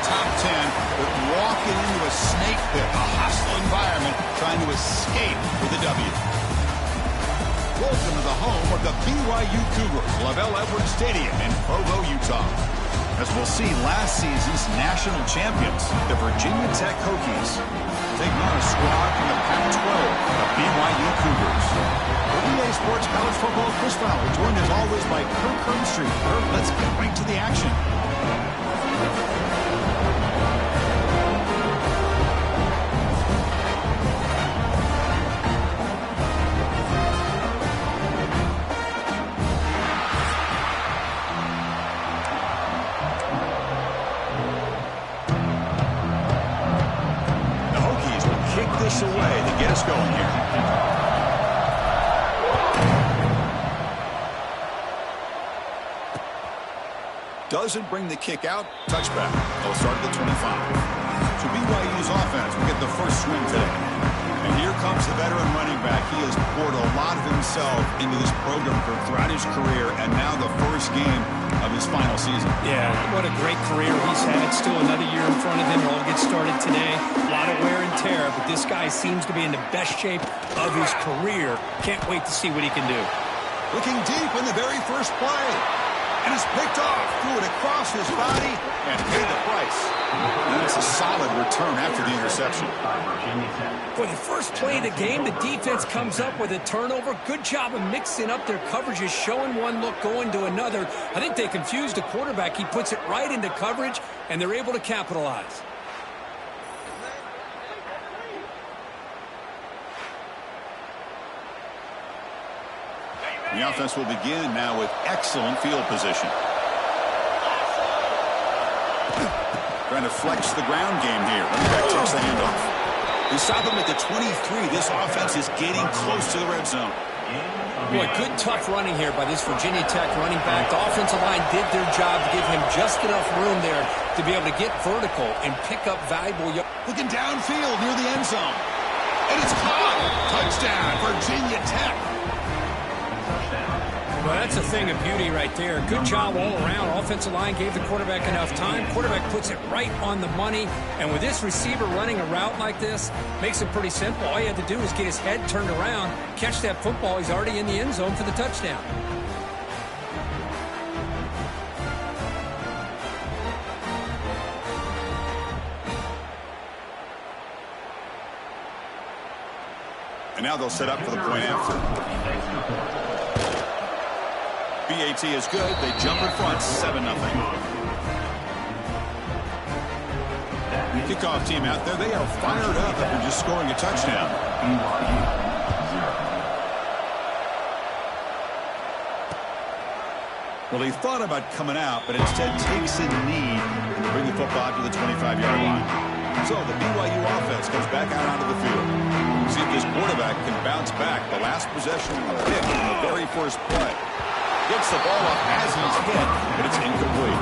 top 10, but walking into a snake pit, a hostile environment, trying to escape with a W. Welcome to the home of the BYU Cougars, LaVell Edwards Stadium in Provo, Utah. As we'll see, last season's national champions, the Virginia Tech Hokies, taking on a squad from the Pac-12, the BYU Cougars. For EA Sports College Football, Chris Fowler, joined as always by Kirk Herbstreit. Kirk, let's get right to the action. This away to get us going here. Doesn't bring the kick out. Touchback. They'll start at the 25. So BYU's offense will get the first swing today. And here comes the veteran running back. He has poured a lot of himself into this program throughout his career, and now the first game of his final season. Yeah, what a great career he's had. Still another year in front of him. It all gets started today. A lot of wear and tear, but this guy seems to be in the best shape of his career. Can't wait to see what he can do. Looking deep in the very first play. And it's picked off. Threw it across his body and paid the price. And it's a solid return after the interception. For the first play of the game, the defense comes up with a turnover. Good job of mixing up their coverages, showing one look, going to another. I think they confused the quarterback. He puts it right into coverage, and they're able to capitalize. The offense will begin now with excellent field position. Trying to flex the ground game here. Running back takes the handoff. They stop him at the 23. This offense is getting close to the red zone. Boy, good tough running here by this Virginia Tech running back. The offensive line did their job to give him just enough room there to be able to get vertical and pick up valuable yards. Looking downfield near the end zone. And it's caught. Touchdown, Virginia Tech. Well, that's a thing of beauty right there. Good job all around. Offensive line gave the quarterback enough time. Quarterback puts it right on the money. And with this receiver running a route like this, makes it pretty simple. All you have to do is get his head turned around, catch that football. He's already in the end zone for the touchdown. And now they'll set up for the point after. BAT is good. They jump in front, 7-0. Kickoff team out there. They are fired up after just scoring a touchdown. Well, he thought about coming out, but instead takes a knee to bring the football to the 25-yard line. So the BYU offense comes back out onto the field. See if this quarterback can bounce back. The last possession of the pick in the very first play. Gets the ball up as he's hit, but it's incomplete.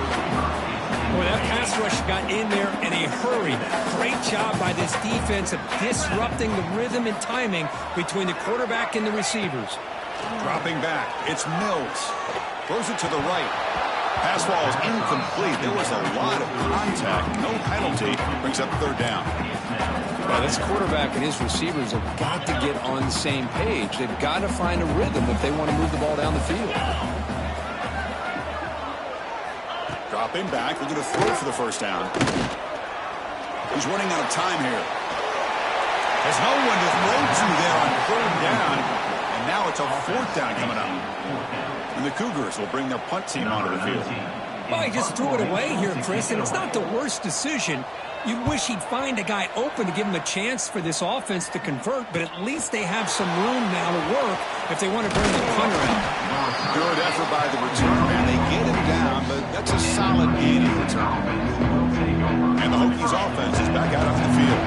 Boy, that pass rush got in there in a hurry. Great job by this defense of disrupting the rhythm and timing between the quarterback and the receivers. Dropping back, it's Mills. Throws it to the right. Pass ball is incomplete. There was a lot of contact. No penalty. Brings up third down. Well, this quarterback and his receivers have got to get on the same page. They've got to find a rhythm if they want to move the ball down the field. Dropping back. Looking to throw for the first down. He's running out of time here. There's no one to throw to there on third down. And now it's a fourth down coming up. And the Cougars will bring their punt team onto the field. Well, he just threw it away here, Chris, and it's not the worst decision. You wish he'd find a guy open to give him a chance for this offense to convert, but at least they have some room now to work if they want to bring the punter out. Good effort by the return man. They get him down, but that's a solid gain in return. And the Hokies offense is back out on the field.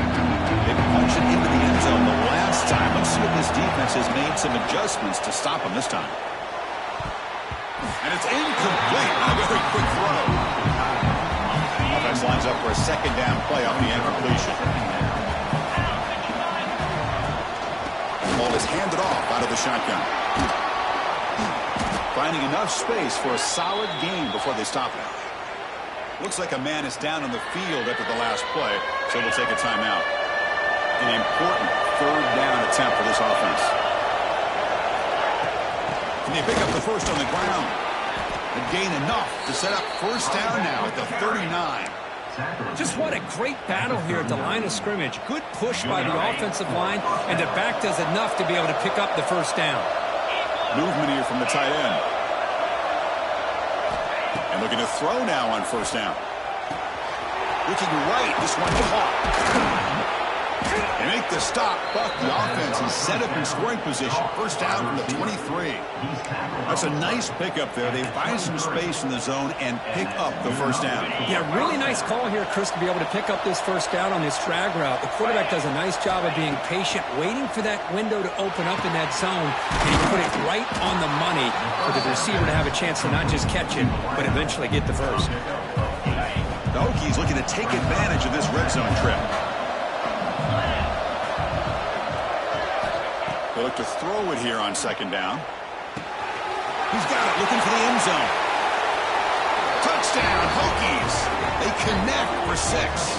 They punched it into the end zone the last time. Let's see if this defense has made some adjustments to stop him this time. And it's incomplete. A very quick throw. Offense lines up for a second down play off the incompletion. The ball is handed off out of the shotgun. Finding enough space for a solid gain before they stop it. Looks like a man is down on the field after the last play, so we'll take a timeout. An important third down attempt for this offense. Can they pick up the first on the ground? And gain enough to set up first down now at the 39. Just what a great battle here at the line of scrimmage. Good push by the offensive line, and the back does enough to be able to pick up the first down. Movement here from the tight end. And looking to throw now on first down. Looking right, this one caught. They make the stop, but the offense is set up in scoring position. First down from the 23. That's a nice pickup there. They find some space in the zone and pick up the first down. Yeah, really nice call here, Chris, to be able to pick up this first down on this drag route. The quarterback does a nice job of being patient, waiting for that window to open up in that zone, and he put it right on the money for the receiver to have a chance to not just catch it, but eventually get the first. The Hokies looking to take advantage of this red zone trip. They look to throw it here on second down. He's got it, looking for the end zone. Touchdown, Hokies. They connect for 6.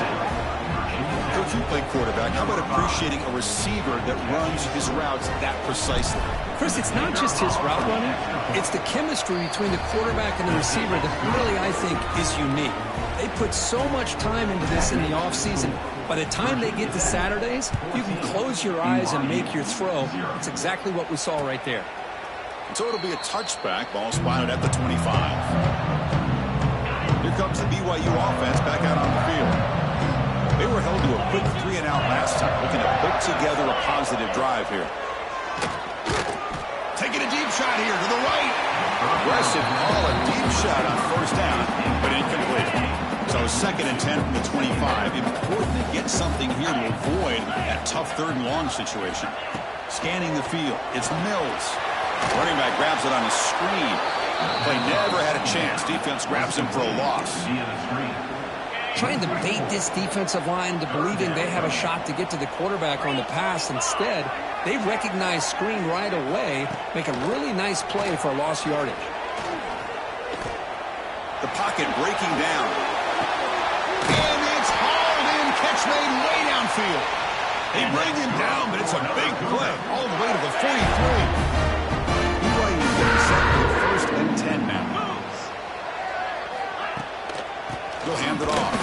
Coach, you play quarterback. How about appreciating a receiver that runs his routes that precisely? Chris, it's not just his route running. It's the chemistry between the quarterback and the receiver that really, I think, is unique. They put so much time into this in the offseason. By the time they get to Saturdays, you can close your eyes and make your throw. It's exactly what we saw right there. So it'll be a touchback. Ball spotted at the 25. Here comes the BYU offense back out on the field. They were held to a quick 3-and-out last time, looking to put together a positive drive here. Taking a deep shot here to the right. Aggressive call, a deep shot on first down, but incomplete. So 2nd and 10 from the 25. Important to get something here to avoid that tough 3rd and long situation. Scanning the field. It's Mills. Running back grabs it on a screen. Play never had a chance. Defense grabs him for a loss. Trying to bait this defensive line to believing they have a shot to get to the quarterback on the pass. Instead, they recognize screen right away, make a really nice play for lost yardage. The pocket breaking down. And it's hauled in. Catch made way downfield. They bring him down, but it's a big play. All the way to the 43. BYU getting set for 1st and 10 now. He'll hand it off.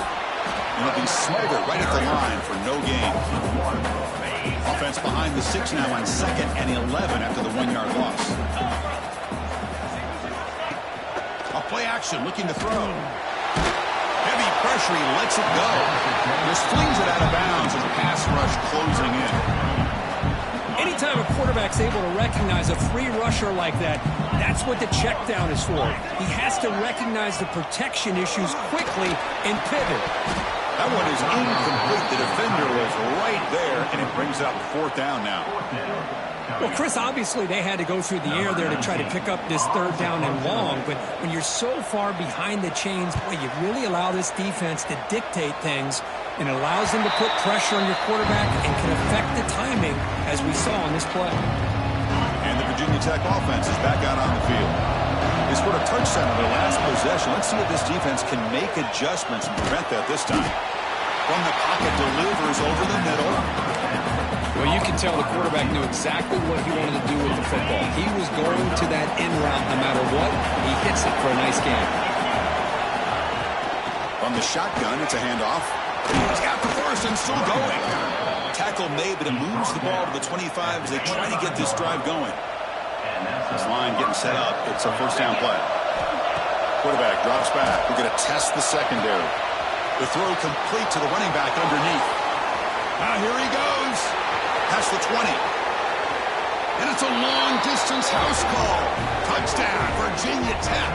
And it'll be smothered right at the line for no gain. Offense behind the 6 now on 2nd and 11 after the 1-yard loss. A play action looking to throw. Heavy pressure, he lets it go. Just flings it out of bounds as a pass rush closing in. Anytime a quarterback's able to recognize a free rusher like that, that's what the check down is for. He has to recognize the protection issues quickly and pivot. That one is incomplete. The defender was right there, and it brings up 4th down now. Well, Chris, obviously they had to go through the air there to try to pick up this 3rd down and long, but when you're so far behind the chains, boy, you really allow this defense to dictate things, and it allows them to put pressure on your quarterback and can affect the timing, as we saw on this play. And the Virginia Tech offense is back out on the field. They scored a touchdown on their last possession. Let's see if this defense can make adjustments and prevent that this time. From the pocket, delivers over the middle. Well, you can tell the quarterback knew exactly what he wanted to do with the football. He was going to that end route no matter what. He hits it for a nice gain. From the shotgun, it's a handoff. He's got the first and still going. Tackle made, but it moves the ball to the 25 as they try to get this drive going. This line getting set up. It's a first down play. Quarterback drops back. We're going to test the secondary. The throw complete to the running back underneath. Now here he goes. Past the 20. And it's a long-distance house call. Touchdown, Virginia Tech.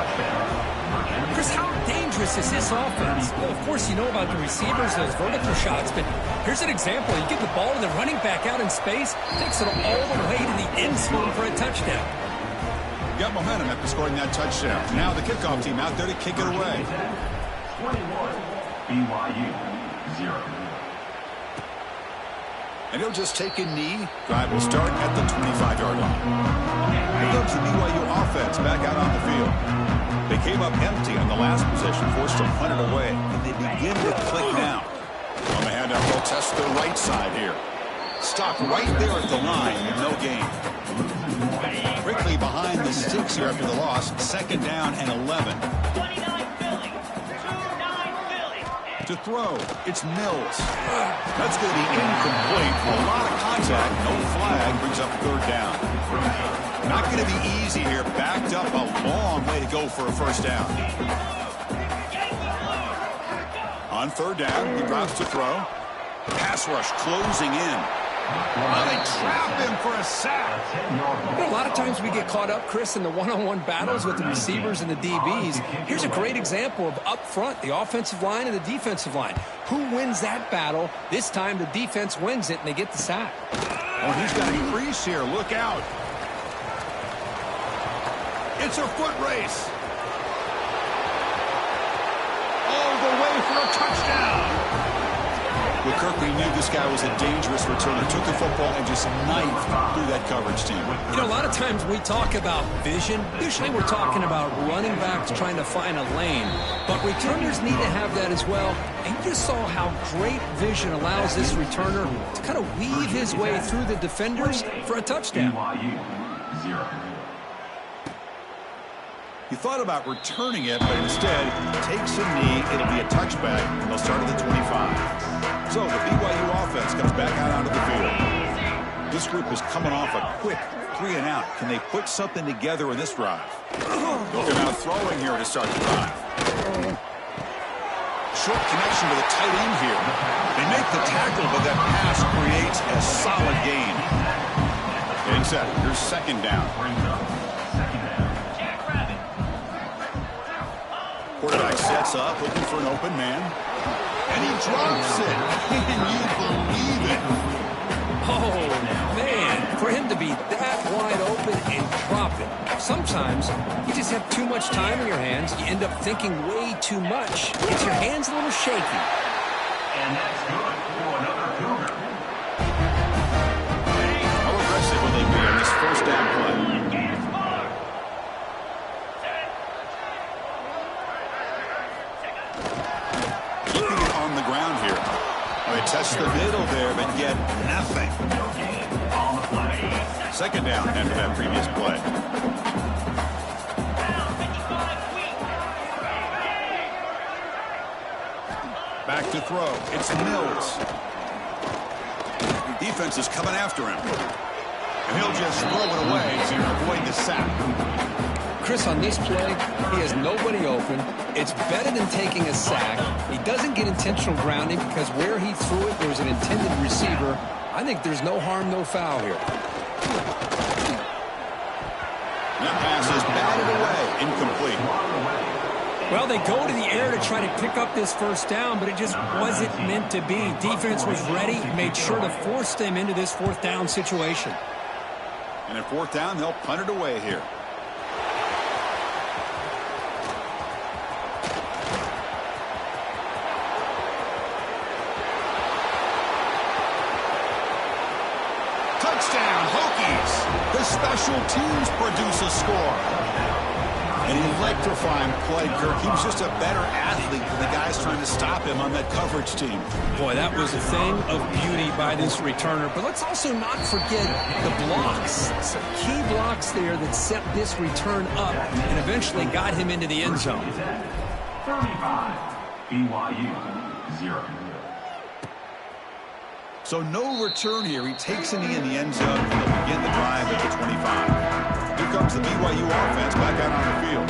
Chris, how dangerous is this offense? Well, of course, you know about the receivers, those vertical shots, but here's an example. You get the ball to the running back out in space, takes it all the way to the end zone for a touchdown. Got momentum after scoring that touchdown. Now the kickoff team out there to kick it away. 21, BYU, 0. And he'll just take a knee. Drive will start at the 25-yard line. Here comes the BYU offense back out on the field. They came up empty on the last possession, forced to punt it away. And they begin to click now. On the handout, they'll test the right side here. Stopped right there at the line, no gain. Quickly behind the sticks here after the loss. 2nd down and 11. 29 Philly. 29 Philly. To throw, it's Mills. That's going to be incomplete. A lot of contact, no flag, brings up 3rd down. Not going to be easy here. Backed up a long way to go for a 1st down. On 3rd down, he drops to throw. Pass rush closing in. Oh, they trap him for a sack. You know, a lot of times we get caught up, Chris, in the one-on-one battles with the receivers and the DBs. Here's a great example of up front, the offensive line and the defensive line. Who wins that battle? This time the defense wins it, and they get the sack. Oh, he's got a crease here. Look out. It's a foot race. All the way for a touchdown. Well, Kirk, we knew this guy was a dangerous returner. Took the football and just knifed through that coverage team. You know, a lot of times we talk about vision. Usually we're talking about running backs trying to find a lane. But returners need to have that as well. And you just saw how great vision allows this returner to kind of weave his way through the defenders for a touchdown. BYU 0. He thought about returning it, but instead takes a knee. It'll be a touchback, and they'll start at the 25. So the BYU offense comes back out onto the field. This group is coming off a quick 3-and-out. Can they put something together in this drive? Looking out throwing here to start the drive. Short connection to the tight end here. They make the tackle, but that pass creates a solid gain. Getting set. Here's 2nd down. Quarterback sets up, looking for an open man. And he drops it. Can you believe it? Oh, man. For him to be that wide open and drop it. Sometimes you just have too much time in your hands. You end up thinking way too much. Gets your hands a little shaky. And that's good for another Cougar. How aggressive will they be on this 1st down play? They test the middle there, but yet nothing. 2nd down after that previous play. Back to throw. It's Mills. Defense is coming after him. And he'll just throw it away to avoid the sack. Chris, on this play, he has nobody open. It's better than taking a sack. He doesn't get intentional grounding because where he threw it, there was an intended receiver. I think there's no harm, no foul here. That pass is batted away, incomplete. Well, they go to the air to try to pick up this 1st down, but it just wasn't meant to be. Defense was ready, made sure to force them into this 4th down situation. And at 4th down, they'll punt it away here. Touchdown, Hokies. The special teams produce a score. An electrifying play, Kirk. He was just a better athlete than the guys trying to stop him on that coverage team. Boy, that was a thing of beauty by this returner. But let's also not forget the blocks. Some key blocks there that set this return up and eventually got him into the end zone. 35. BYU 0. So no return here. He takes a knee in the end zone, and they'll begin the drive at the 25. Here comes the BYU offense back out on the field.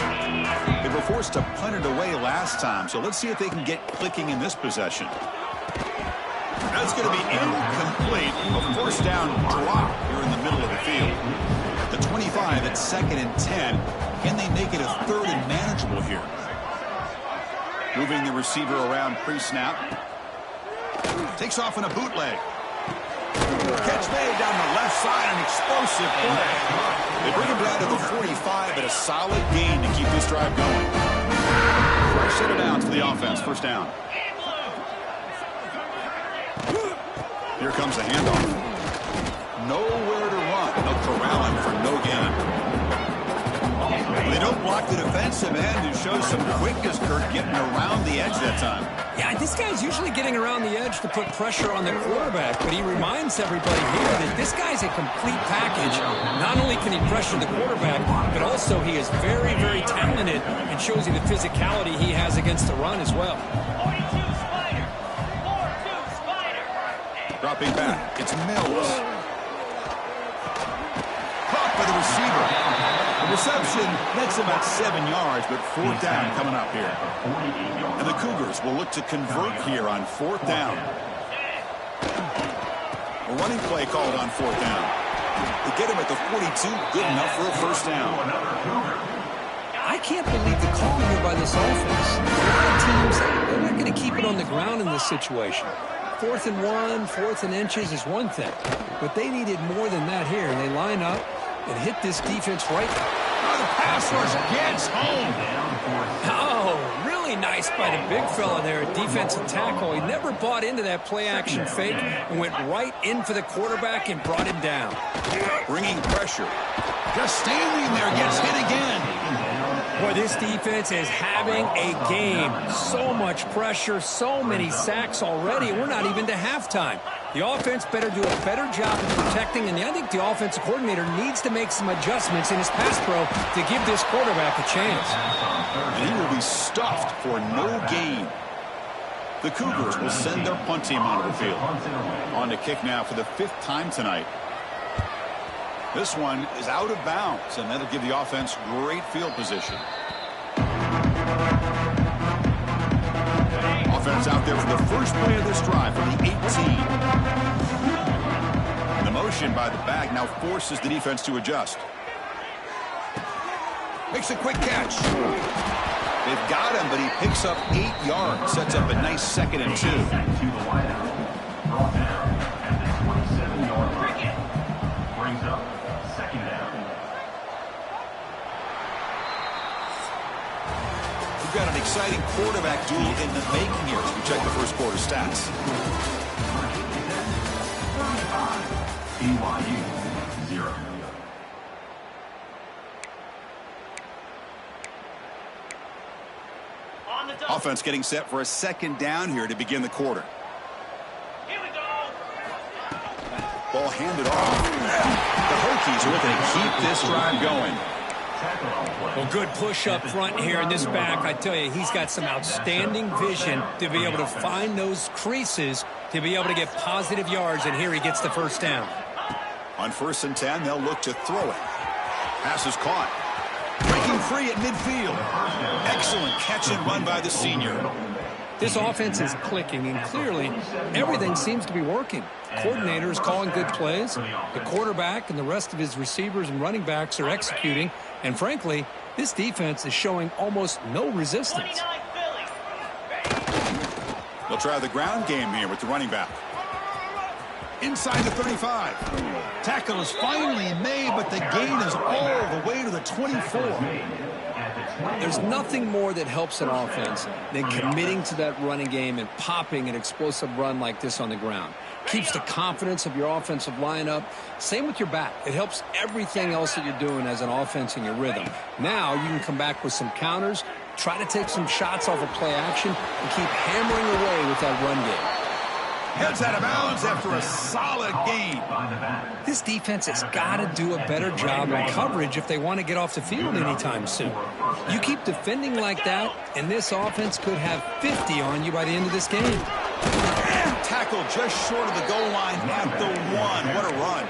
They were forced to punt it away last time, so let's see if they can get clicking in this possession. That's going to be incomplete. A 1st down drop here in the middle of the field. The 25 at 2nd and 10. Can they make it a 3rd and manageable here? Moving the receiver around pre-snap. Takes off in a bootleg. Catch made down the left side, an explosive play. They bring him down to the 45, but a solid gain to keep this drive going. Fresh set of downs for the offense. 1st down. Here comes the handoff. Nowhere to run. They'll corral him for no gain. They don't block the defensive end who shows some quickness, Kurt, getting around the edge that time. Yeah, this guy's usually getting around the edge to put pressure on the quarterback, but he reminds everybody here that this guy's a complete package. Not only can he pressure the quarterback, but also he is very, very talented and shows you the physicality he has against the run as well. 42 Spider. 4-2 Spider. Dropping back, it's Mills. Caught by the receiver. The reception makes about 7 yards, but 4th down coming up here. And the Cougars will look to convert here on 4th down. A running play called on 4th down. They get him at the 42, good enough for a 1st down. I can't believe the call here by this offense. A lot of teams, they're not going to keep it on the ground in this situation. 4th and 1, 4th and inches is one thing, but they needed more than that here, and they line up and hit this defense right. Oh, the pass rush gets home. Oh, really nice by the big fella there, defensive tackle. He never bought into that play-action fake and went right in for the quarterback and brought him down. Bringing pressure. Just standing there, gets hit again. Boy, this defense is having a game. So much pressure, so many sacks already. We're not even to halftime. The offense better do a better job of protecting, and I think the offensive coordinator needs to make some adjustments in his pass pro to give this quarterback a chance. And he will be stuffed for no gain. The Cougars will send their punt team onto the field. On to kick now for the 5th time tonight. This one is out of bounds, and that'll give the offense great field position. Offense out there for the first play of this drive from the 18. The motion by the back now forces the defense to adjust. Makes a quick catch. They've got him, but he picks up 8 yards. Sets up a nice 2nd and 2. We've got an exciting quarterback duel in the making here as we check the first quarter stats. BYU 0. On the double. Offense getting set for a 2nd down here to begin the quarter. Here we go. Ball handed off. The Hokies are looking to keep this drive going. Well, good push up front here in this back. I tell you, he's got some outstanding vision to be able to find those creases to be able to get positive yards, and here he gets the 1st down. On 1st and 10, they'll look to throw it. Pass is caught. Breaking free at midfield. Excellent catch and run by the senior. This offense is clicking, and clearly everything seems to be working. Coordinator is calling good plays. The quarterback and the rest of his receivers and running backs are executing. And frankly, this defense is showing almost no resistance. 29 Philly. They'll try the ground game here with the running back. Inside the 35. Tackle is finally made, but the gain is all the way to the 24. There's nothing more that helps an offense than committing to that running game and popping an explosive run like this on the ground. Keeps the confidence of your offensive lineup. Same with your back. It helps everything else that you're doing as an offense in your rhythm. Now you can come back with some counters, try to take some shots off of play action, and keep hammering away with that run game. Heads out of bounds after a solid gain. This defense has got to do a better job in coverage if they want to get off the field anytime soon. You keep defending like that, and this offense could have 50 on you by the end of this game. Tackle just short of the goal line at the 1. What a run.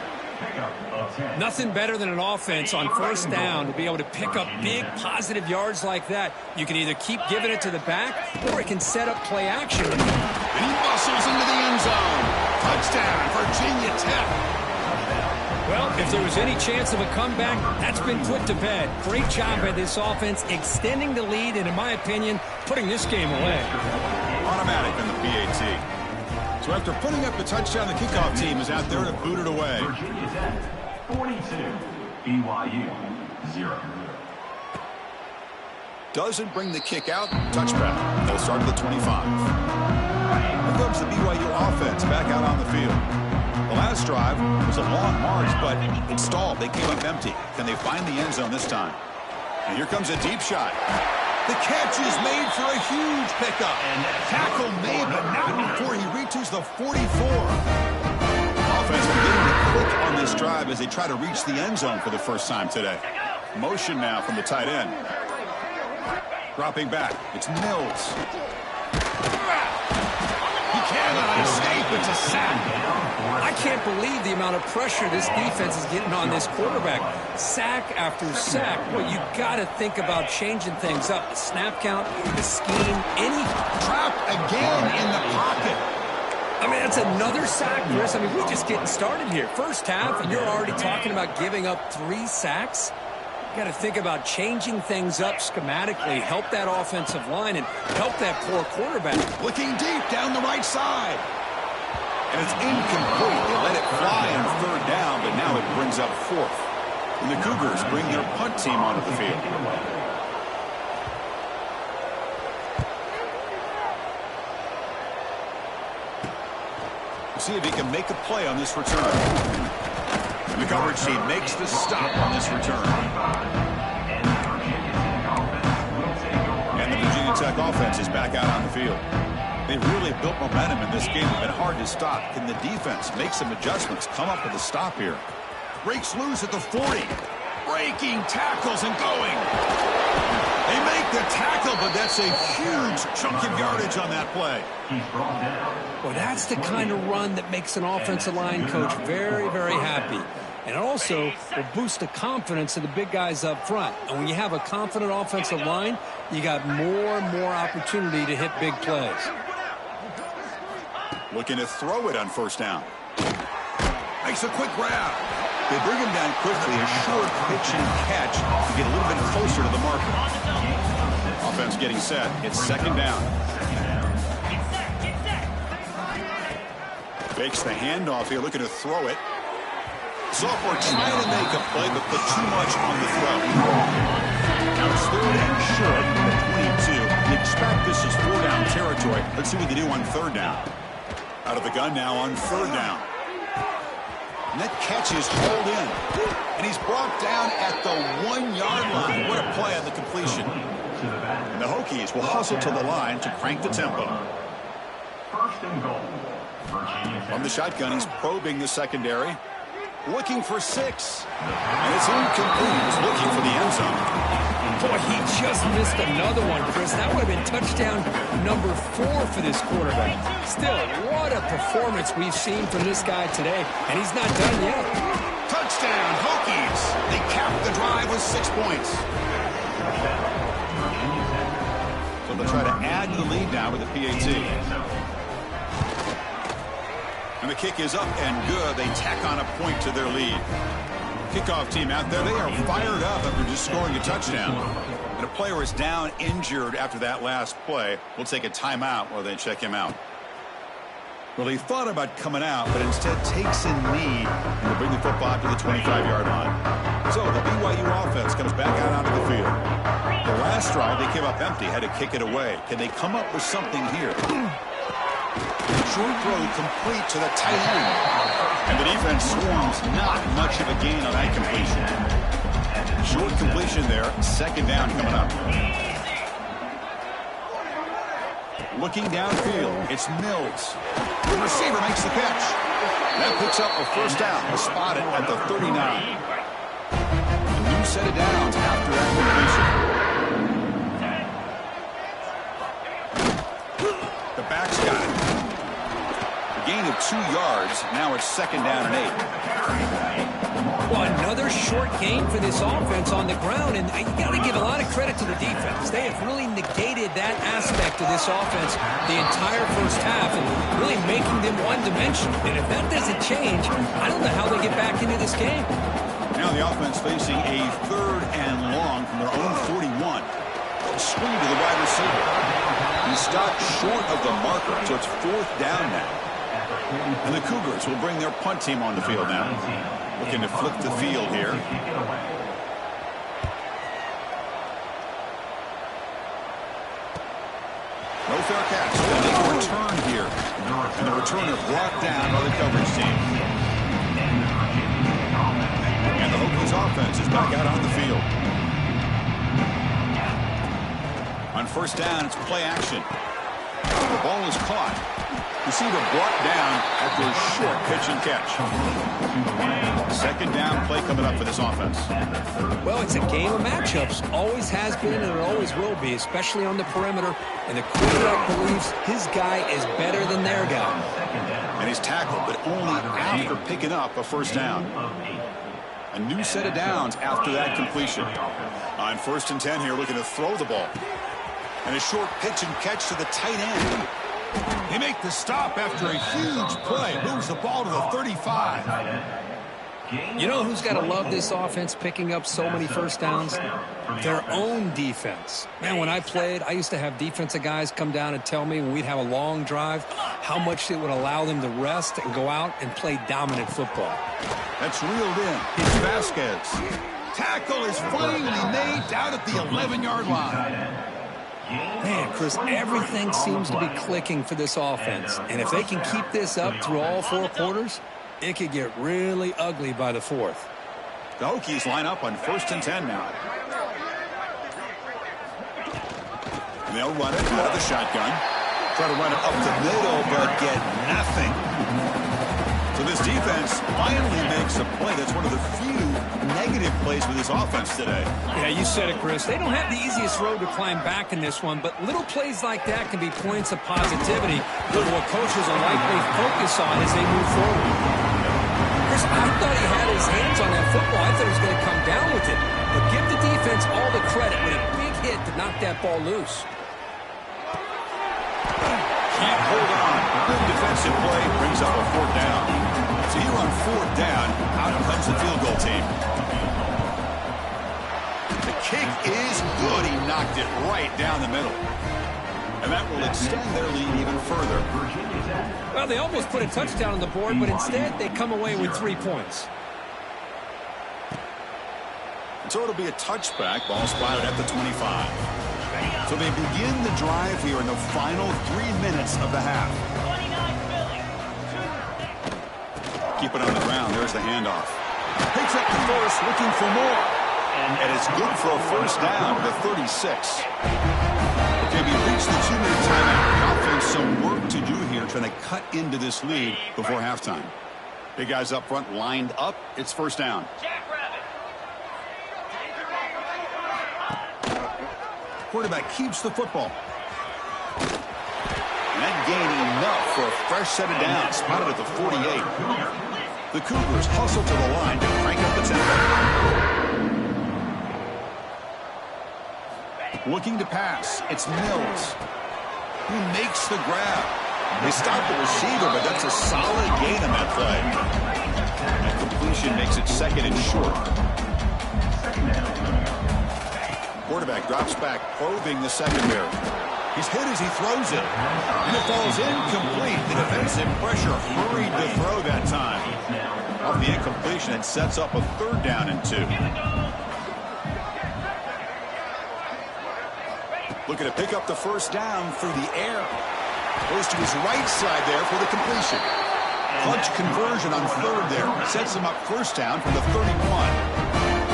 Nothing better than an offense on 1st down to be able to pick up big positive yards like that. You can either keep giving it to the back, or it can set up play action. And he muscles into the end zone. Touchdown, Virginia Tech. Well, if there was any chance of a comeback, that's been put to bed. Great job by this offense extending the lead and, in my opinion, putting this game away. Automatic on the PAT. So after putting up the touchdown, the kickoff team is out there to boot it away. Virginia Tech 42. BYU 0. Doesn't bring the kick out. Touchback. They'll start at the 25. Here comes the BYU offense back out on the field. The last drive was a long march, but it stalled. They came up empty. Can they find the end zone this time? And here comes a deep shot. The catch is made for a huge pickup. Tackle made, but not before he reaches the 44. Offense beginning to click on this drive as they try to reach the end zone for the first time today. Motion now from the tight end. Dropping back. It's Mills. He cannot escape. It's a sack. I can't believe the amount of pressure this defense is getting on this quarterback. Sack after sack. Well, you got to think about changing things up. The snap count, the scheme, any Trap again in the pocket. I mean, that's another sack, Chris. I mean, we're just getting started here. First half, and you're already talking about giving up 3 sacks. You got to think about changing things up schematically, help that offensive line, and help that poor quarterback. Looking deep down the right side. And it's incomplete. They let it fly on 3rd down, but now it brings up 4th. And the Cougars bring their punt team onto the field. We'll see if he can make a play on this return. And the coverage team makes the stop on this return. And the Virginia Tech offense is back out on the field. They've really built momentum in this game. It's been hard to stop. Can the defense make some adjustments, come up with a stop here? Breaks loose at the 40. Breaking tackles and going. They make the tackle, but that's a huge chunk of yardage on that play. Well, that's the kind of run that makes an offensive line coach very, very happy. And it also will boost the confidence of the big guys up front. And when you have a confident offensive line, you got more and more opportunity to hit big plays. Looking to throw it on 1st down. Makes a quick grab. They bring him down quickly. A short pitch and catch to get a little bit closer to the marker. Offense getting set. It's 2nd down. Fakes the handoff here, looking to throw it. Sophomore trying to make a play, but put too much on the throw. Now it's 3rd and short at 22. You expect this is 4-down territory. Let's see what they do on 3rd down. Out of the gun now on 3rd down. And that catch is hauled in. And he's brought down at the 1-yard line. What a play on the completion. And the Hokies will hustle to the line to crank the tempo. 1st and goal. From the shotgun, he's probing the secondary. Looking for 6. And it's incomplete. He's looking for the end zone. Boy, he just missed another one, Chris. That would have been touchdown number 4 for this quarterback. Still, what a performance we've seen from this guy today. And he's not done yet. Touchdown, Hokies. They cap the drive with 6 points. So they'll try to add the lead now with the PAT. And the kick is up and good. They tack on a point to their lead. Kickoff team out there, they are fired up after just scoring a touchdown. And a player is down injured after that last play. We'll take a timeout while they check him out. Well, he thought about coming out, but instead takes a knee and will bring the football to the 25-yard line. So the BYU offense comes back out onto the field. The last drive, they came up empty, had to kick it away. Can they come up with something here? Short throw complete to the tight end. And the defense swarms, not much of a gain on that completion. Short completion there, 2nd down coming up. Looking downfield, it's Mills. The receiver makes the catch. That picks up a 1st down, spotted at the 39. A new set of downs after that completion. The back's got it. Gain of 2 yards. Now it's 2nd down and 8. Well, another short gain for this offense on the ground, and you got to give a lot of credit to the defense. They have really negated that aspect of this offense the entire first half, and really making them one-dimensional. And if that doesn't change, I don't know how they get back into this game. Now the offense facing a 3rd and long from their own 41. Swing to the wide receiver. He stopped short of the marker, so it's 4th down now. And the Cougars will bring their punt team on the field now. Looking to flip the field here. No fair catch. They'll make a return here. And the returner brought down by the coverage team. And the Hokies offense is back out on the field. On first down, it's play action. The ball is caught. Receiver brought down after a short pitch and catch. Second down play coming up for this offense. Well, it's a game of matchups. Always has been and it always will be, especially on the perimeter. And the quarterback believes his guy is better than their guy. And he's tackled, but only after picking up a first down. A new set of downs after that completion. On first and 10 here, looking to throw the ball. And a short pitch and catch to the tight end. They make the stop after a huge play. Moves the ball to the 35. You know who's got to love this offense picking up so many first downs? Their own defense. Man, when I played, I used to have defensive guys come down and tell me when we'd have a long drive how much it would allow them to rest and go out and play dominant football. That's reeled in. It's Vasquez. Tackle is finally made down at the 11-yard line. Man, Chris, everything seems to be clicking for this offense. And if they can keep this up through all four quarters, it could get really ugly by the fourth. The Hokies line up on first and 10 now. And they'll run it out of the shotgun. Try to run it up the middle, but get nothing. So this defense finally makes a play. That's one of the few negative plays with this offense today. Yeah, you said it, Chris. They don't have the easiest road to climb back in this one, but little plays like that can be points of positivity that what coaches will likely focus on as they move forward. Chris, I thought he had his hands on that football. I thought he was going to come down with it. But give the defense all the credit with a big hit to knock that ball loose. Can't hold on. Good defensive play brings up a fourth down. So here on fourth down, out comes the field goal team. The kick is good. He knocked it right down the middle. And that will extend their lead even further. Well, they almost put a touchdown on the board, but instead they come away with 3 points. So it'll be a touchback. Ball spotted at the 25. So they begin the drive here in the final 3 minutes of the half. Keep it on the ground. There's the handoff. Picks up the first, looking for more. And it's good for a first down to the 36. Okay, we reached the 2-minute timeout. The offense some work to do here, trying to cut into this lead before halftime. Big guys up front lined up. It's first down. Quarterback keeps the football. And that gain enough for a fresh set of downs. Spotted at the 48. The Cougars hustle to the line to crank up the tempo. Looking to pass. It's Mills. Who makes the grab. They stop the receiver, but that's a solid gain on that play. That completion makes it second and short. Quarterback drops back, probing the secondary. He's hit as he throws it. And it falls incomplete. The defensive pressure hurried to throw that time. Off the incompletion, it sets up a third down and 2. Looking to pick up the first down through the air. Goes to his right side there for the completion. Clutch conversion on third there. Sets him up first down from the 31.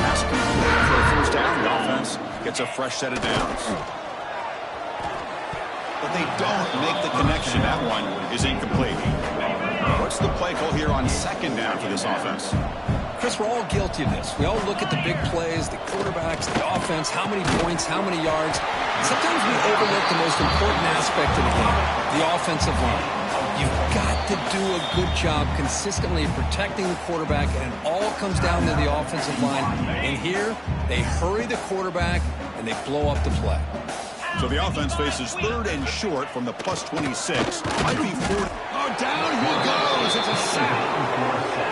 Pass complete for a first down. The offense gets a fresh set of downs. But they don't make the connection. That one is incomplete. What's the play call here on second down for this offense? Chris, we're all guilty of this. We all look at the big plays, the quarterbacks, the offense, how many points, how many yards. Sometimes we overlook the most important aspect of the game, the offensive line. You've got to do a good job consistently protecting the quarterback, and it all comes down to the offensive line. And here, they hurry the quarterback, and they blow up the play. So the offense faces third and short from the plus 26. Might be 40. Oh, down he goes. It's a sack.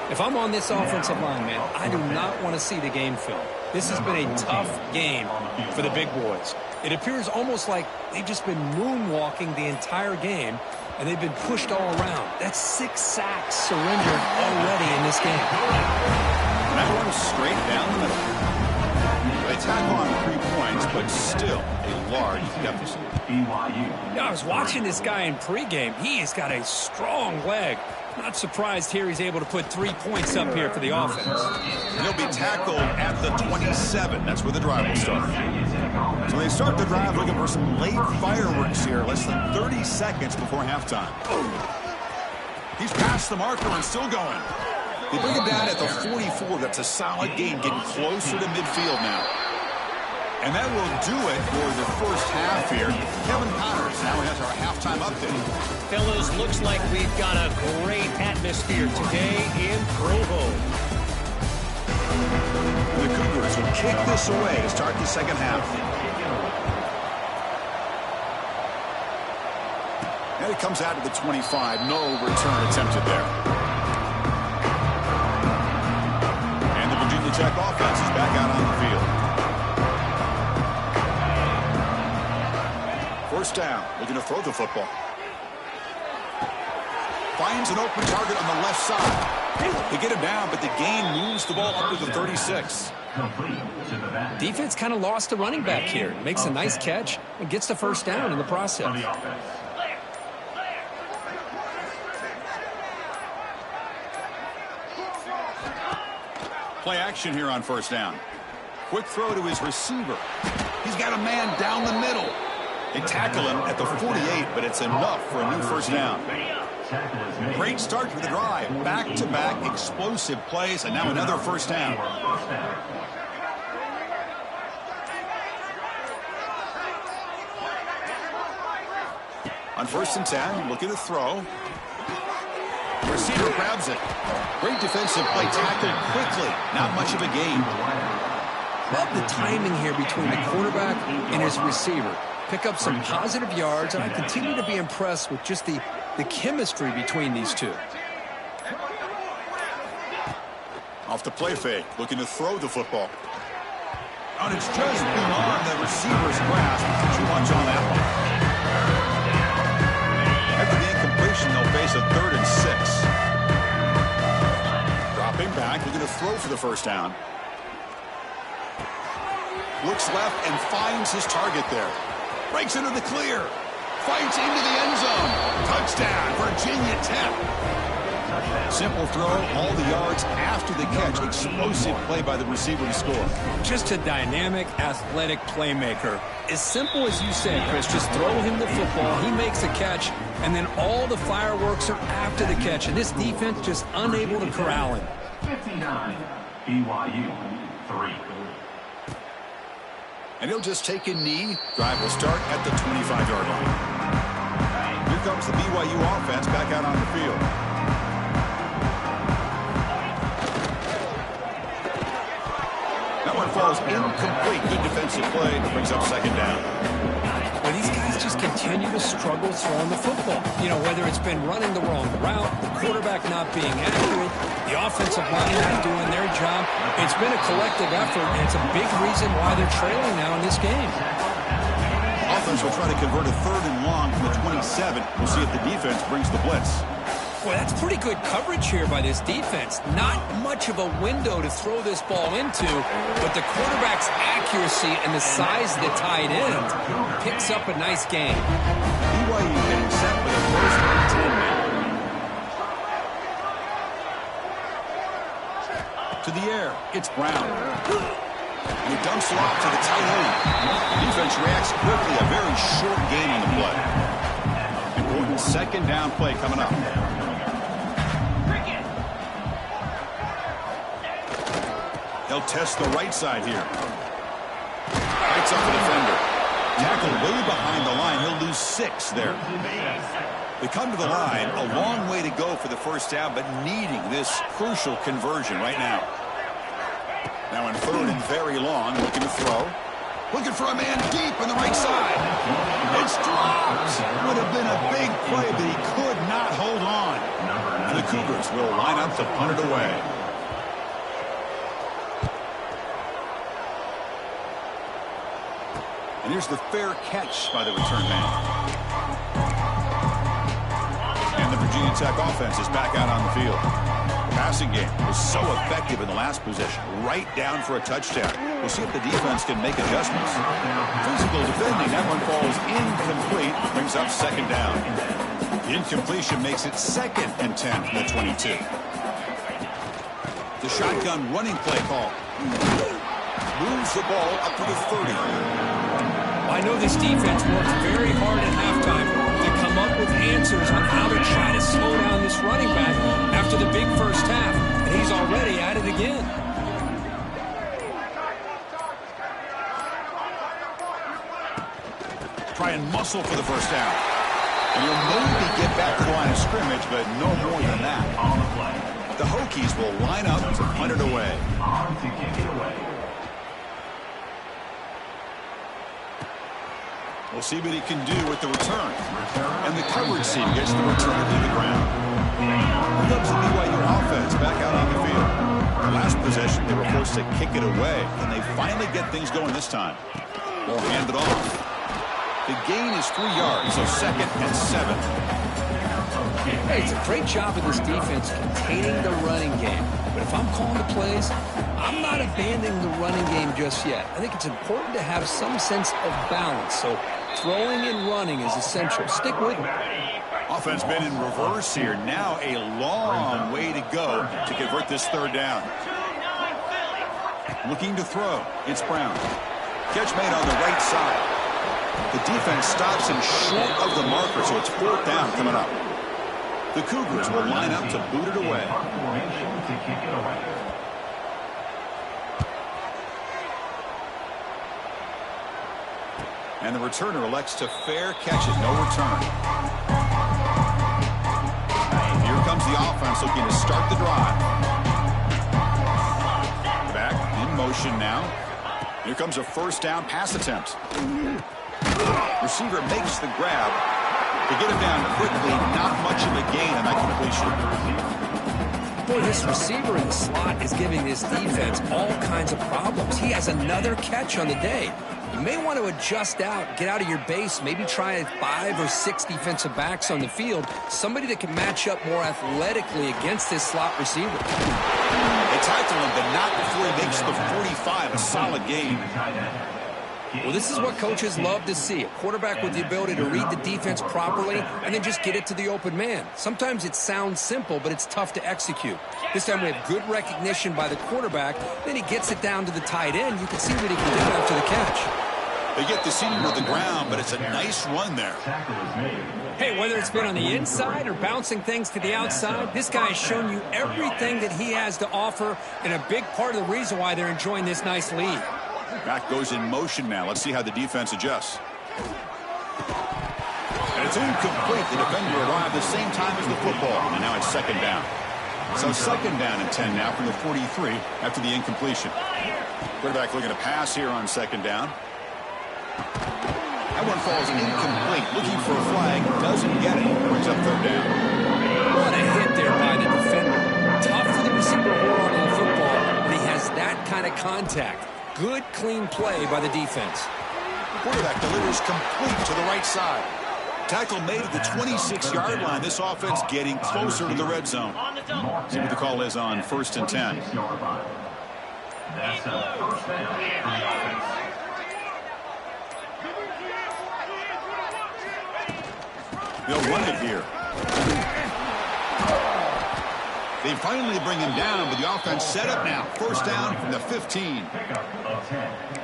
If I'm on this offensive line, man, I do not want to see the game film. This has been a tough game for the big boys. It appears almost like they've just been moonwalking the entire game, and they've been pushed all around. That's 6 sacks surrendered already in this game. And that runs straight down the middle. They tack on 3 points, but still a large deficit. Yeah, I was watching this guy in pregame. He has got a strong leg. Not surprised here he's able to put 3 points up here for the offense. He'll be tackled at the 27. That's where the drive will start. So they start the drive looking for some late fireworks here. Less than 30 seconds before halftime. He's past the marker and still going. They bring him down at the 44. That's a solid gain, getting closer to midfield now. And that will do it for the first half here. Kevin Connors now has our halftime update. Fellas, looks like we've got a great atmosphere today in Provo. The Cougars will kick this away to start the second half. And it comes out to the 25. No return attempted there. And the Virginia Tech offense is back out on the field. First down, looking to throw the football. Finds an open target on the left side. They get him down, but the gain moves the ball up to the 36. Defense kind of lost the running back here. Makes a nice catch and gets the first down in the process. Play action here on first down. Quick throw to his receiver. He's got a man down the middle. They tackle him at the 48, but it's enough for a new first down. Great start to the drive. Back-to-back explosive plays, and now another first down. On first and 10, looking to throw. Receiver grabs it. Great defensive play, tackled quickly. Not much of a gain. Love the timing here between the quarterback and his receiver. Pick up some positive yards, and I continue to be impressed with just the chemistry between these two. Off the play fake, looking to throw the football. And it's just beyond the receiver's grasp. Too much on that one. After the incompletion, they'll face a 3rd and 6. Dropping back, looking to throw for the first down. Looks left and finds his target there. Breaks into the clear. Fights into the end zone. Touchdown, Virginia Tech. Simple throw, all the yards after the catch. Explosive play by the receiver to score. Just a dynamic, athletic playmaker. As simple as you said, Chris, just throw him the football, he makes a catch, and then all the fireworks are after the catch. And this defense just unable to corral him. 59, BYU 3. And he'll just take a knee. Drive will start at the 25-yard line. Here comes the BYU offense back out on the field. That one falls incomplete. Good defensive play. Brings up second down. Well, these guys just continue to struggle throwing the football. You know, whether it's been running the wrong route, the quarterback not being accurate, the offensive line not doing their job. It's been a collective effort, and it's a big reason why they're trailing now in this game. Offense will try to convert a 3rd and long from the 27. We'll see if the defense brings the blitz. Well, that's pretty good coverage here by this defense. Not much of a window to throw this ball into, but the quarterback's accuracy and the size of the tight end picks up a nice gain. BYU getting set for the first and 10 now. To the air, it's Brown. And he dumps it off to the tight end. The defense reacts quickly, a very short gain on the play. Important second down play coming up. They'll test the right side here. Fights up the defender. Tackled way behind the line. He'll lose 6 there. They come to the line. A long way to go for the first down, but needing this crucial conversion right now. Now in 3rd and very long, looking to throw. Looking for a man deep on the right side. It's dropped. Would have been a big play, but he could not hold on. And the Cougars will line up to punt it away. And here's the fair catch by the return man. And the Virginia Tech offense is back out on the field. The passing game was so effective in the last possession, right down for a touchdown. We'll see if the defense can make adjustments. Physical defending, that one falls incomplete, brings up second down. Incompletion makes it 2nd and 10 from the 22. The shotgun running play call. Moves the ball up to the 30. I know this defense worked very hard at halftime to come up with answers on how to try to slow down this running back after the big first half, and he's already at it again. Try and muscle for the first down. And he'll maybe get back to the line of scrimmage, but no more than that. The Hokies will line up to punt it away. We'll see what he can do with the return. And the coverage team gets the return to the ground. Here comes the BYU offense back out on the field. The last possession, they were forced to kick it away. Can they finally get things going this time? Or hand it off. The gain is 3 yards, so 2nd and 7. Hey, it's a great job of this defense containing the running game. But if I'm calling the plays, I'm not abandoning the running game just yet. I think it's important to have some sense of balance. So throwing and running is essential. Stick with it. Offense been in reverse here. Now a long way to go to convert this 3rd down. Looking to throw. It's Brown. Catch made on the right side. The defense stops him short of the marker, so it's 4th down coming up. The Cougars will line up to boot it away. And the returner elects to fair catch it. No return. Here comes the offense looking to start the drive. Back in motion now. Here comes a 1st down pass attempt. Receiver makes the grab. To get him down quickly, not much of a gain on that completion. Boy, this receiver in the slot is giving this defense all kinds of problems. He has another catch on the day. You may want to adjust out, get out of your base, maybe try 5 or 6 defensive backs on the field, somebody that can match up more athletically against this slot receiver. They tackle him, but not before he makes the 45, a solid gain. Well, this is what coaches love to see. A quarterback with the ability to read the defense properly and then just get it to the open man. Sometimes it sounds simple, but it's tough to execute. This time we have good recognition by the quarterback. Then he gets it down to the tight end. You can see what he can do after the catch. They get the senior to the ground, but it's a nice run there. Hey, whether it's been on the inside or bouncing things to the outside, this guy has shown you everything that he has to offer, and a big part of the reason why they're enjoying this nice lead. Back goes in motion now. Let's see how the defense adjusts. And it's incomplete. The defender arrived the same time as the football, and now it's 2nd down. So 2nd down and 10 now from the 43 after the incompletion. Quarterback looking to pass here on 2nd down. That one falls incomplete. Looking for a flag. Doesn't get it. Brings up 3rd down. What a hit there by the defender. Tough for the receiver to hold on to the football, but he has that kind of contact. Good, clean play by the defense. Quarterback delivers complete to the right side. Tackle made at the 26-yard line. This offense getting closer to the red zone. See what the call is on 1st and 10. That's a 1st down. They'll run it here. They finally bring him down, but the offense set up now. 1st down from the 15.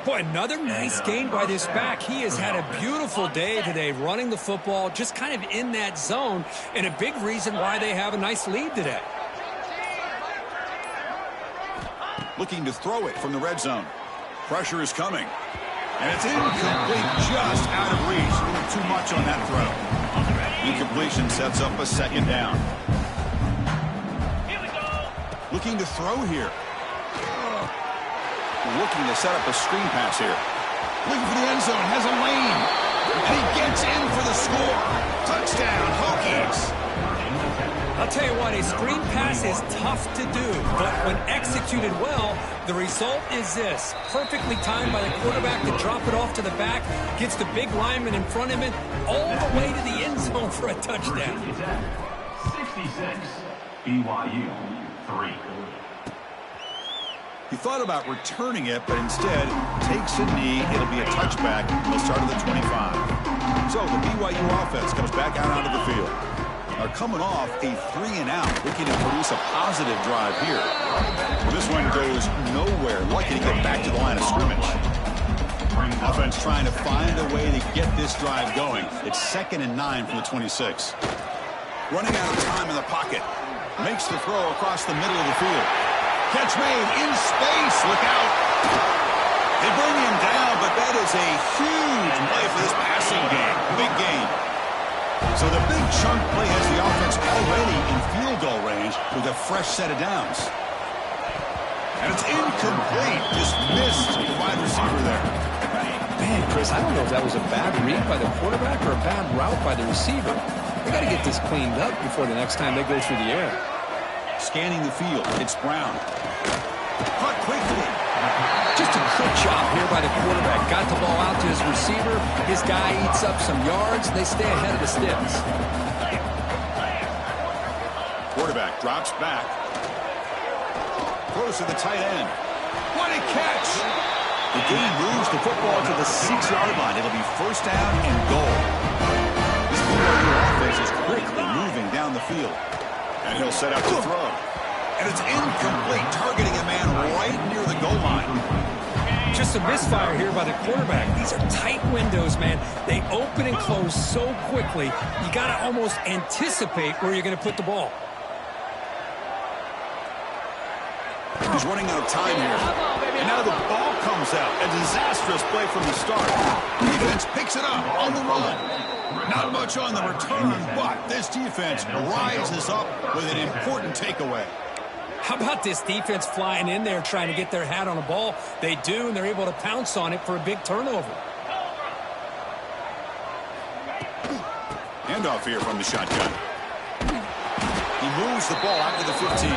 Boy, another nice gain by this back. He has had a beautiful day today running the football, just kind of in that zone, and a big reason why they have a nice lead today. Looking to throw it from the red zone. Pressure is coming. And it's incomplete, just out of reach. A little too much on that throw. Incompletion sets up a 2nd down. Looking to throw here. Looking to set up a screen pass here. Looking for the end zone. Has a lane. And he gets in for the score. Touchdown, Hokies. I'll tell you what, a screen pass is tough to do, but when executed well, the result is this. Perfectly timed by the quarterback to drop it off to the back, gets the big lineman in front of him, all the way to the end zone for a touchdown. 66, BYU 3. He thought about returning it, but instead takes a knee. It'll be a touchback. He'll start at the 25. So the BYU offense comes back out onto the field. are coming off a 3-and-out, looking to produce a positive drive here. Well, this one goes nowhere. Lucky to get back to the line of scrimmage. Offense trying to find a way to get this drive going. It's 2nd and 9 from the 26. Running out of time in the pocket. Makes the throw across the middle of the field. Catch made in space. Look out. They bring him down, but that is a huge play for this passing game. Big game. So the big chunk play has the offense already in field goal range with a fresh set of downs. And it's incomplete. Just missed the wide receiver there. Man, Chris, I don't know if that was a bad read by the quarterback or a bad route by the receiver. They got to get this cleaned up before the next time they go through the air. Scanning the field. It's Brown. Caught quickly. Just a good job here by the quarterback. Got the ball out to his receiver. His guy eats up some yards. They stay ahead of the sticks. Quarterback drops back. Throws to the tight end. What a catch! The game moves the football to the 6-yard line. It'll be 1st down and goal. This BYU offense is quickly moving down the field. And he'll set up to throw. And it's incomplete, targeting a man right near the goal line. Just a misfire here by the quarterback. These are tight windows, man. They open and close so quickly. You got to almost anticipate where you're going to put the ball. He's running out of time here. And now the ball comes out. A disastrous play from the start. Defense picks it up on the run. Not much on the return, but this defense rises up with an important takeaway. How about this defense flying in there trying to get their hat on a ball? They do, and they're able to pounce on it for a big turnover. Handoff here from the shotgun. He moves the ball out to the 15.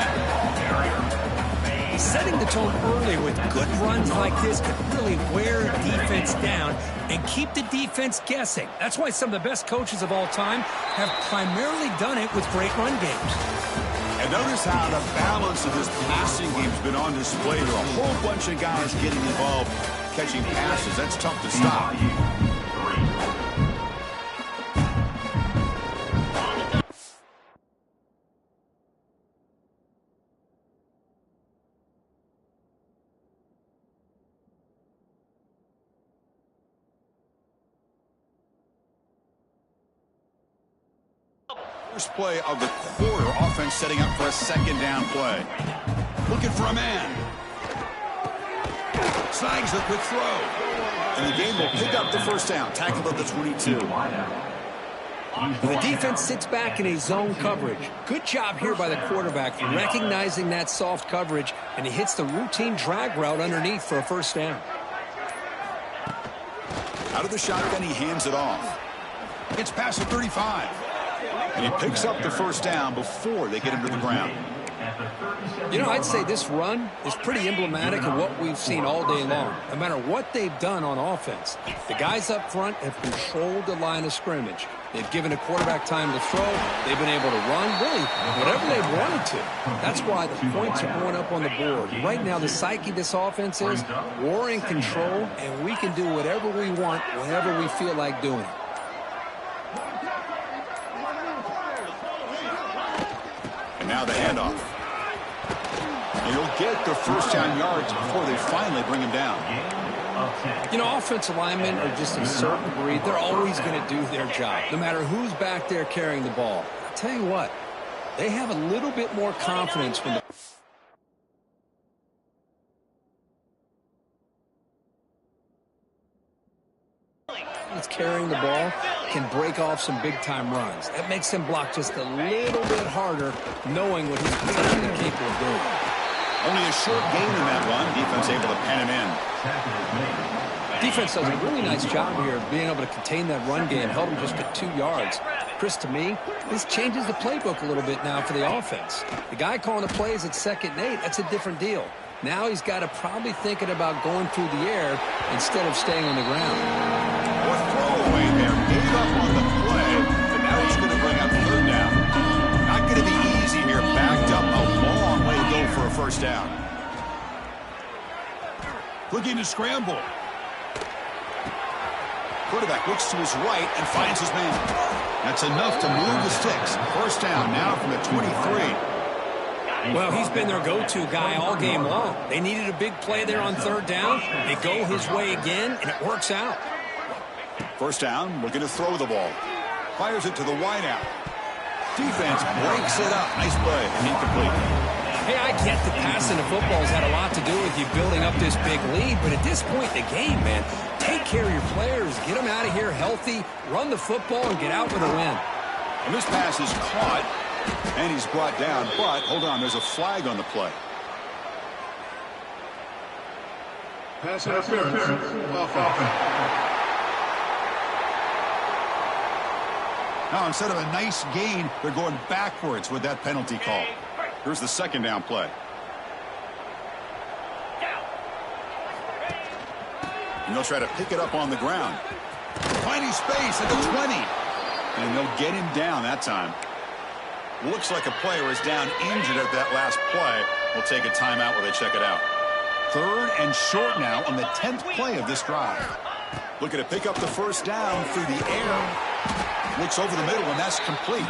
Setting the tone early with good runs like this could really wear defense down and keep the defense guessing. That's why some of the best coaches of all time have primarily done it with great run games. And notice how the balance of this passing game has been on display. There are a whole bunch of guys getting involved catching passes. That's tough to stop. First play of the quarter, offense setting up for a 2nd down play. Looking for a man. Snags the quick throw. And the game will pick up the 1st down. Tackled at the 22. The defense sits back in a zone coverage. Good job here by the quarterback recognizing that soft coverage, and he hits the routine drag route underneath for a 1st down. Out of the shotgun, he hands it off. Gets past the 35. And he picks up the 1st down before they get him to the ground. You know, I'd say this run is pretty emblematic of what we've seen all day long. No matter what they've done on offense, the guys up front have controlled the line of scrimmage. They've given a quarterback time to throw. They've been able to run, really, whatever they've wanted to. That's why the points are going up on the board. Right now, the psyche of this offense is we're in control, and we can do whatever we want whenever we feel like doing it. Now the handoff. And he'll get the 1st down yards before they finally bring him down. You know, offensive linemen are just a certain breed. They're always going to do their job, no matter who's back there carrying the ball. I'll tell you what, they have a little bit more confidence when the that's carrying the ball can break off some big-time runs. That makes him block just a little bit harder, knowing what he's potentially capable of doing. Only a short gain in that run. Defense able to pen him in. Defense does a really nice job here of being able to contain that run game, held him just at 2 yards. Chris, to me, this changes the playbook a little bit now for the offense. The guy calling the plays at 2nd and 8, that's a different deal. Now he's got to probably thinking about going through the air instead of staying on the ground. What throwaway there. Gave up on the play, and now he's going to bring up 3rd down. Not going to be easy here. Backed up a long way to go for a 1st down. Looking to scramble. Quarterback looks to his right and finds his man. That's enough to move the sticks. First down now from the 23. Well, he's been their go-to guy all game long. They needed a big play there on third down. They go his way again, and it works out. First down, looking to throw the ball. Fires it to the wideout. Defense breaks it up. Nice play. Incomplete. Hey, I get that passing the football's had a lot to do with you building up this big lead, but at this point in the game, man, take care of your players. Get them out of here healthy, run the football, and get out with a win. And this pass is caught, and he's brought down. But, hold on, there's a flag on the play. Pass interference. Offense. Now, instead of a nice gain, they're going backwards with that penalty call. Here's the second down play. And they'll try to pick it up on the ground. Finding space at the 20. And they'll get him down that time. Looks like a player is down injured at that last play. We'll take a timeout while they check it out. Third and short now on the 10th play of this drive. Looking to pick up the first down through the air. Looks over the middle, and that's complete.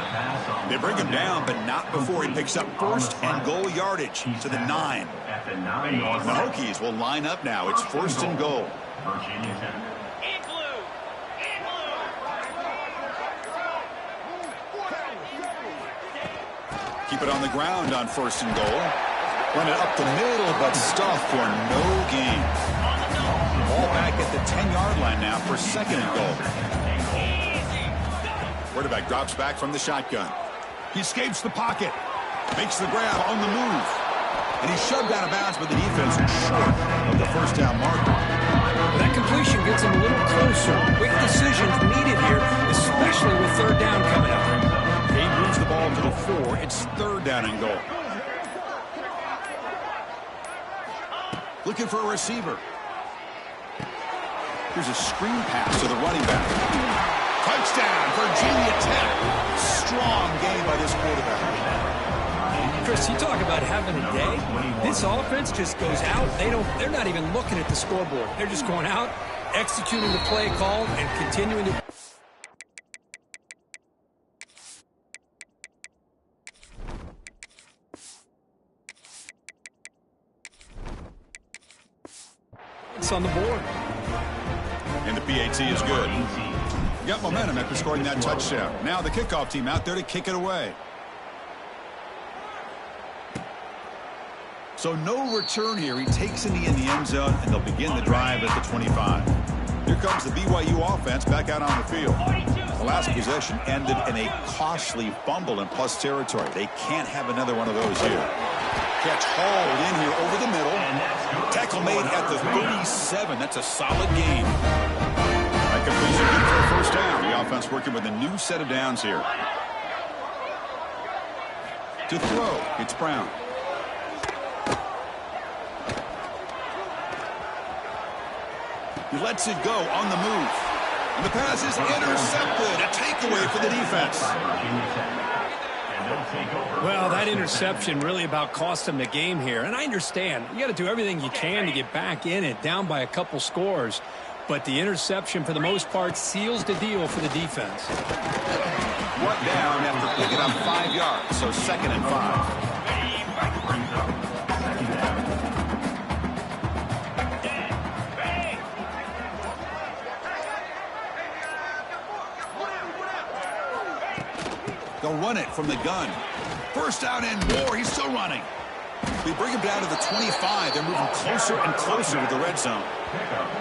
They bring him down, but not before he picks up first and goal yardage to the 9. The Hokies will line up now. It's first and goal. Virginia Tech. In blue. In blue. Keep it on the ground on first and goal. Run it up the middle, but stuffed for no gain. Ball back at the 10-yard line now for second and goal. Quarterback drops back from the shotgun. He escapes the pocket. Makes the grab on the move. And he's shoved out of bounds, but the defense is short of the first down marker. That completion gets him a little closer. Quick decisions needed here, especially with third down coming up. He moves the ball to the 4. It's third down and goal. Looking for a receiver. Here's a screen pass to the running back. Touchdown, Virginia Tech. Strong game by this quarterback. Chris, you talk about having a day. This offense just goes out. They're not even looking at the scoreboard. They're just going out, executing the play called, and continuing to. It's on the board. And the PAT is good. Got momentum after scoring that touchdown. Now the kickoff team out there to kick it away. So no return here. He takes in the end zone, and they'll begin the drive at the 25. Here comes the BYU offense back out on the field. The last possession ended in a costly fumble in plus territory. They can't have another one of those here. Catch hauled in here over the middle. Tackle made at the 37. That's a solid gain. That completes a good for a first down. The offense working with a new set of downs here. To throw, it's Brown. He lets it go on the move. And the pass is intercepted. A takeaway for the defense. Well, that interception really about cost them the game here. And I understand. You got to do everything you can to get back in it, down by a couple scores. But the interception, for the most part, seals the deal for the defense. One down after picking up 5 yards, so second and 5. They'll run it from the gun. First down and more. He's still running. They bring him down to the 25. They're moving closer and closer to the red zone.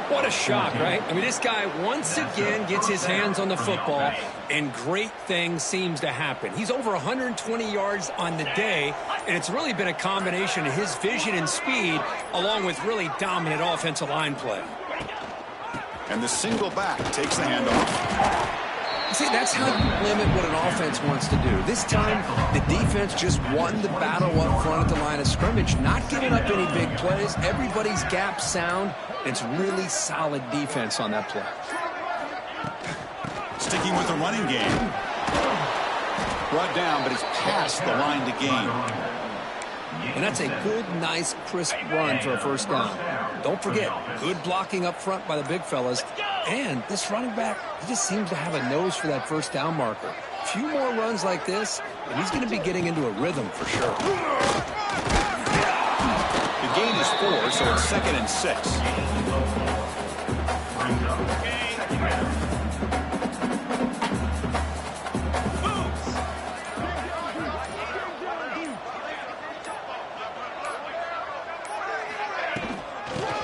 What a shock, right? I mean, this guy once again gets his hands on the football, and great things seems to happen. He's over 120 yards on the day, and it's really been a combination of his vision and speed, along with really dominant offensive line play. And the single back takes the handoff. See, that's how you limit what an offense wants to do. This time, the defense just won the battle up front at the line of scrimmage, not giving up any big plays. Everybody's gap sound. It's really solid defense on that play. Sticking with the running game. Brought down, but it's past the line to gain. And that's a good, nice, crisp run for a first down. Don't forget, good blocking up front by the big fellas. And this running back, he just seems to have a nose for that first down marker. A few more runs like this, and he's going to be getting into a rhythm for sure. The gain is 4, so it's 2nd and 6.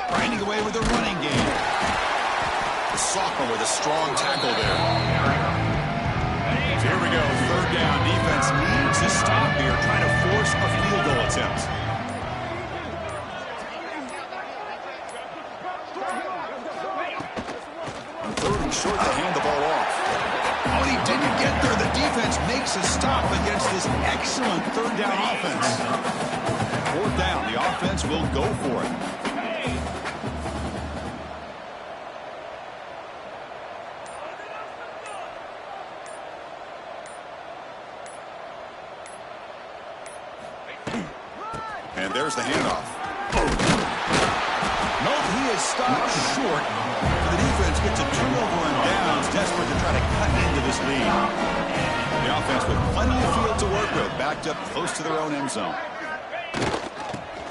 Grinding away with a running game. The sophomore with a strong tackle there. So here we go, 3rd down. Defense needs to stop here, trying to force a field goal attempt. On 3rd and short, they hand the ball off. Oh, and he didn't get there. The defense makes a stop against this excellent 3rd down offense. 4th down, the offense will go for it. And there's the handoff. Nope, he is stopped short. The defense gets a turnover on downs, desperate to try to cut into this lead. The offense with plenty of field to work with, backed up close to their own end zone.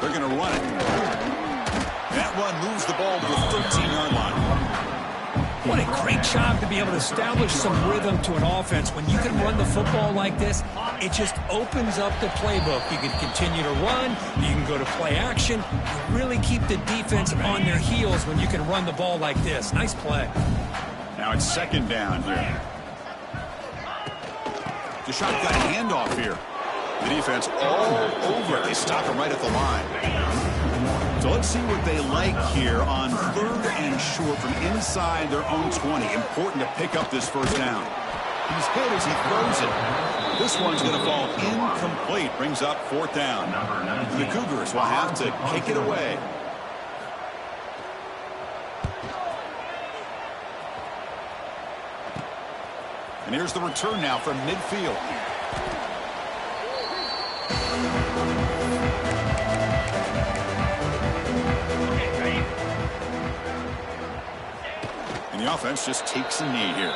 They're going to run it. That run moves the ball to the 13-yard line. What a great job to be able to establish some rhythm to an offense. When you can run the football like this, it just opens up the playbook. You can continue to run. You can go to play action. You really keep the defense on their heels when you can run the ball like this. Nice play. Now it's 2nd down here. The shotgun handoff here. The defense all over it. They stop him right at the line. So let's see what they like here on 3rd and short from inside their own 20. Important to pick up this 1st down. He's hit as he throws it. This one's going to fall incomplete. Brings up 4th down. The Cougars will have to kick it away. And here's the return now from midfield. And the offense just takes a knee here.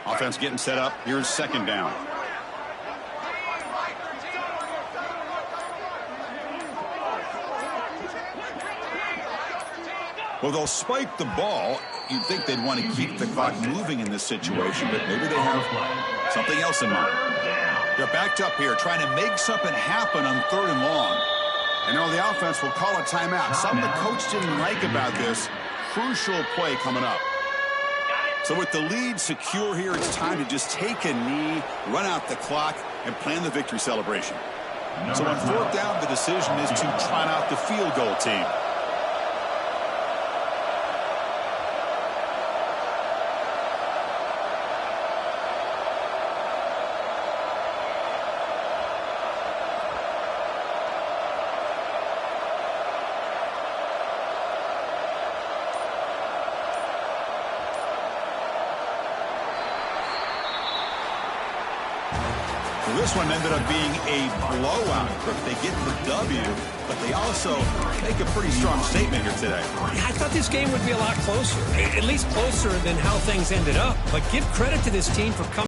Offense getting set up. Here's 2nd down. Well, they'll spike the ball. You'd think they'd want to keep the clock moving in this situation, but maybe they have something else in mind. They're backed up here trying to make something happen on 3rd and long. And now the offense will call a timeout. Something the coach didn't like about this. Crucial play coming up. So with the lead secure here, it's time to just take a knee, run out the clock, and plan the victory celebration. So on 4th down, the decision is to trot out the field goal team. This one ended up being a blowout. They get the W, but they also make a pretty strong statement here today. I thought this game would be a lot closer, at least closer than how things ended up. But give credit to this team for coming